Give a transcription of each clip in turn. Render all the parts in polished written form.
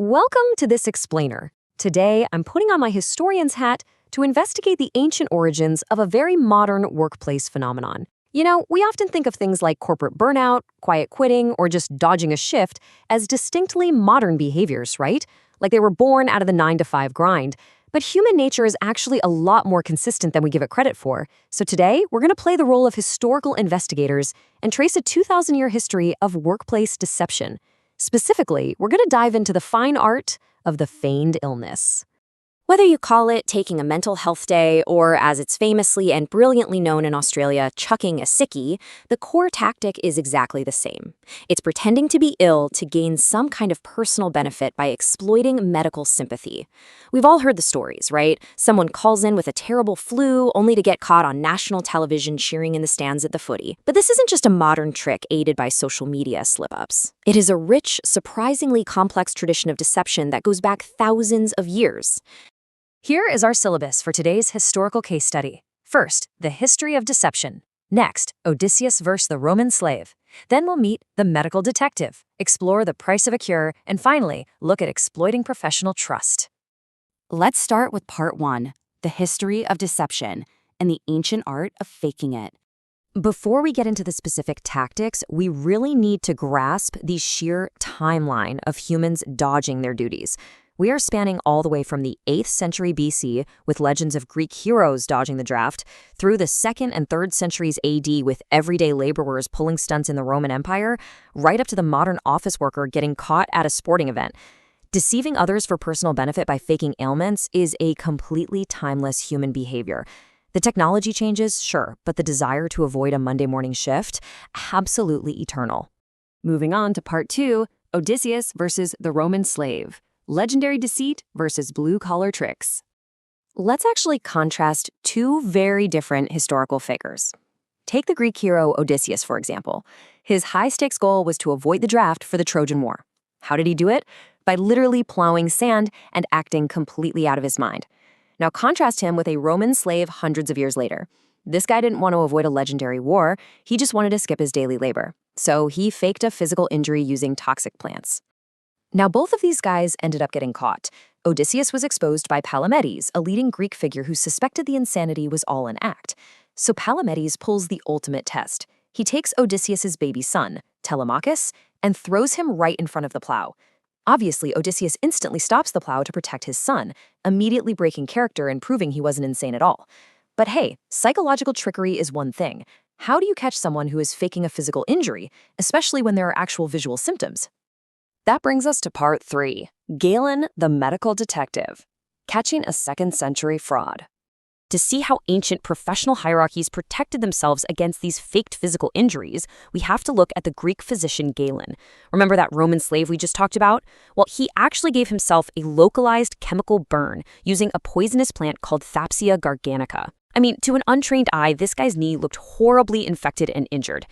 Welcome to This Explainer. Today, I'm putting on my historian's hat to investigate the ancient origins of a very modern workplace phenomenon. We often think of things like corporate burnout, quiet quitting, or just dodging a shift as distinctly modern behaviors, right? Like they were born out of the 9-to-5 grind. But human nature is actually a lot more consistent than we give it credit for. So today, we're going to play the role of historical investigators and trace a 2,000-year history of workplace deception. Specifically, we're going to dive into the fine art of the feigned illness. Whether you call it taking a mental health day or, as it's famously and brilliantly known in Australia, chucking a sickie, the core tactic is exactly the same. It's pretending to be ill to gain some kind of personal benefit by exploiting medical sympathy. We've all heard the stories, right? Someone calls in with a terrible flu only to get caught on national television cheering in the stands at the footy. But this isn't just a modern trick aided by social media slip-ups. It is a rich, surprisingly complex tradition of deception that goes back thousands of years. Here is our syllabus for today's historical case study. First, the history of deception. Next, Odysseus versus the Roman slave. Then we'll meet the medical detective, explore the price of a cure, and finally, look at exploiting professional trust. Let's start with part 1, the history of deception and the ancient art of faking it. Before we get into the specific tactics, we really need to grasp the sheer timeline of humans dodging their duties. We are spanning all the way from the 8th century BC with legends of Greek heroes dodging the draft, through the 2nd and 3rd centuries AD with everyday laborers pulling stunts in the Roman Empire, right up to the modern office worker getting caught at a sporting event. Deceiving others for personal benefit by faking ailments is a completely timeless human behavior. The technology changes, sure, but the desire to avoid a Monday morning shift, absolutely eternal. Moving on to part 2, Odysseus versus the Roman slave. Legendary deceit versus blue-collar tricks. Let's actually contrast two very different historical figures. Take the Greek hero Odysseus, for example. His high-stakes goal was to avoid the draft for the Trojan War. How did he do it? By literally plowing sand and acting completely out of his mind. Now contrast him with a Roman slave hundreds of years later. This guy didn't want to avoid a legendary war, he just wanted to skip his daily labor. So he faked a physical injury using toxic plants. Now, both of these guys ended up getting caught. Odysseus was exposed by Palamedes, a leading Greek figure who suspected the insanity was all an act. So Palamedes pulls the ultimate test. He takes Odysseus's baby son, Telemachus, and throws him right in front of the plow. Obviously, Odysseus instantly stops the plow to protect his son, immediately breaking character and proving he wasn't insane at all. But hey, psychological trickery is one thing. How do you catch someone who is faking a physical injury, especially when there are actual visual symptoms? That brings us to part 3, Galen, the medical detective, catching a 2nd century fraud. To see how ancient professional hierarchies protected themselves against these faked physical injuries, we have to look at the Greek physician Galen. Remember that Roman slave we just talked about? Well, he actually gave himself a localized chemical burn using a poisonous plant called Thapsia garganica. I mean, to an untrained eye, this guy's knee looked horribly infected and injured.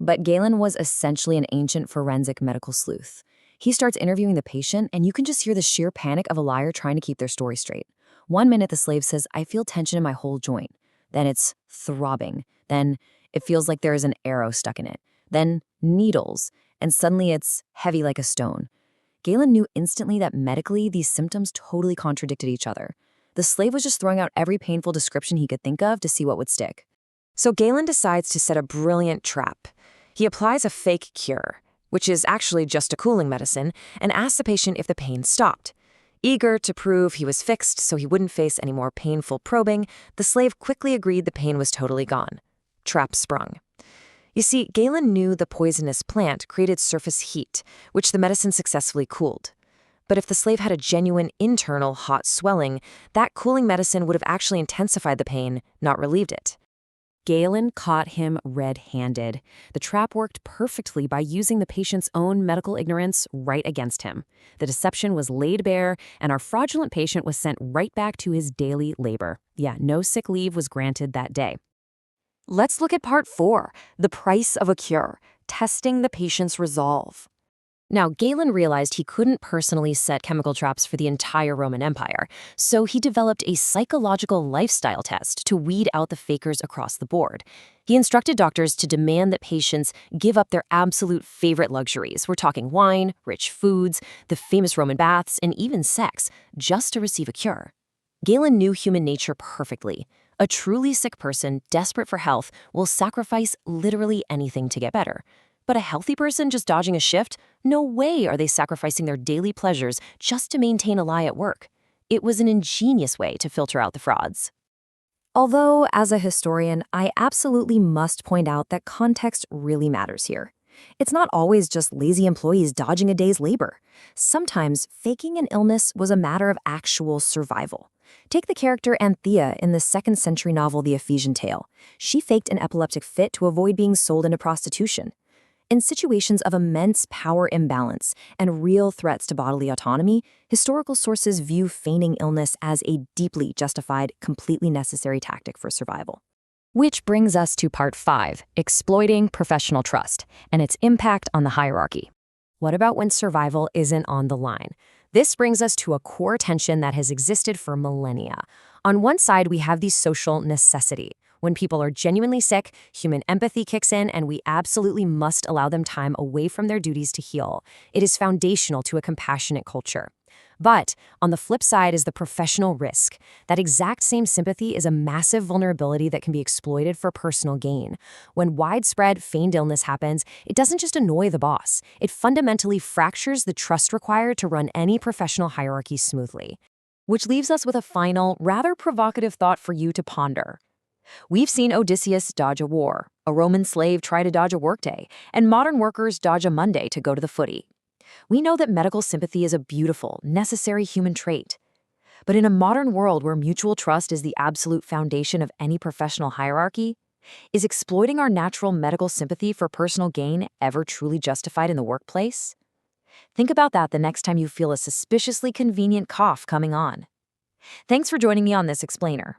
But Galen was essentially an ancient forensic medical sleuth. He starts interviewing the patient, and you can just hear the sheer panic of a liar trying to keep their story straight. One minute, the slave says, "I feel tension in my whole joint." Then it's throbbing. Then it feels like there is an arrow stuck in it. Then needles. And suddenly it's heavy like a stone. Galen knew instantly that medically, these symptoms totally contradicted each other. The slave was just throwing out every painful description he could think of to see what would stick. So Galen decides to set a brilliant trap. He applies a fake cure, which is actually just a cooling medicine, and asks the patient if the pain stopped. Eager to prove he was fixed so he wouldn't face any more painful probing, the slave quickly agreed the pain was totally gone. Trap sprung. You see, Galen knew the poisonous plant created surface heat, which the medicine successfully cooled. But if the slave had a genuine internal hot swelling, that cooling medicine would have actually intensified the pain, not relieved it. Galen caught him red-handed. The trap worked perfectly by using the patient's own medical ignorance right against him. The deception was laid bare, and our fraudulent patient was sent right back to his daily labor. Yeah, no sick leave was granted that day. Let's look at part 4, the price of a cure, testing the patient's resolve. Now, Galen realized he couldn't personally set chemical traps for the entire Roman Empire, so he developed a psychological lifestyle test to weed out the fakers across the board. He instructed doctors to demand that patients give up their absolute favorite luxuries. We're talking wine, rich foods, the famous Roman baths, and even sex, just to receive a cure. Galen knew human nature perfectly. A truly sick person, desperate for health, will sacrifice literally anything to get better. But a healthy person just dodging a shift? No way are they sacrificing their daily pleasures just to maintain a lie at work. It was an ingenious way to filter out the frauds. Although, as a historian, I absolutely must point out that context really matters here. It's not always just lazy employees dodging a day's labor. Sometimes faking an illness was a matter of actual survival. Take the character Anthea in the 2nd century novel The Ephesian Tale. She faked an epileptic fit to avoid being sold into prostitution. In situations of immense power imbalance and real threats to bodily autonomy, historical sources view feigning illness as a deeply justified, completely necessary tactic for survival. Which brings us to part 5, exploiting professional trust and its impact on the hierarchy. What about when survival isn't on the line? This brings us to a core tension that has existed for millennia. On one side, we have the social necessity. When people are genuinely sick, human empathy kicks in, and we absolutely must allow them time away from their duties to heal. It is foundational to a compassionate culture. But on the flip side is the professional risk. That exact same sympathy is a massive vulnerability that can be exploited for personal gain. When widespread feigned illness happens, it doesn't just annoy the boss. It fundamentally fractures the trust required to run any professional hierarchy smoothly. Which leaves us with a final, rather provocative thought for you to ponder. We've seen Odysseus dodge a war, a Roman slave try to dodge a workday, and modern workers dodge a Monday to go to the footy. We know that medical sympathy is a beautiful, necessary human trait. But in a modern world where mutual trust is the absolute foundation of any professional hierarchy, is exploiting our natural medical sympathy for personal gain ever truly justified in the workplace? Think about that the next time you feel a suspiciously convenient cough coming on. Thanks for joining me on this explainer.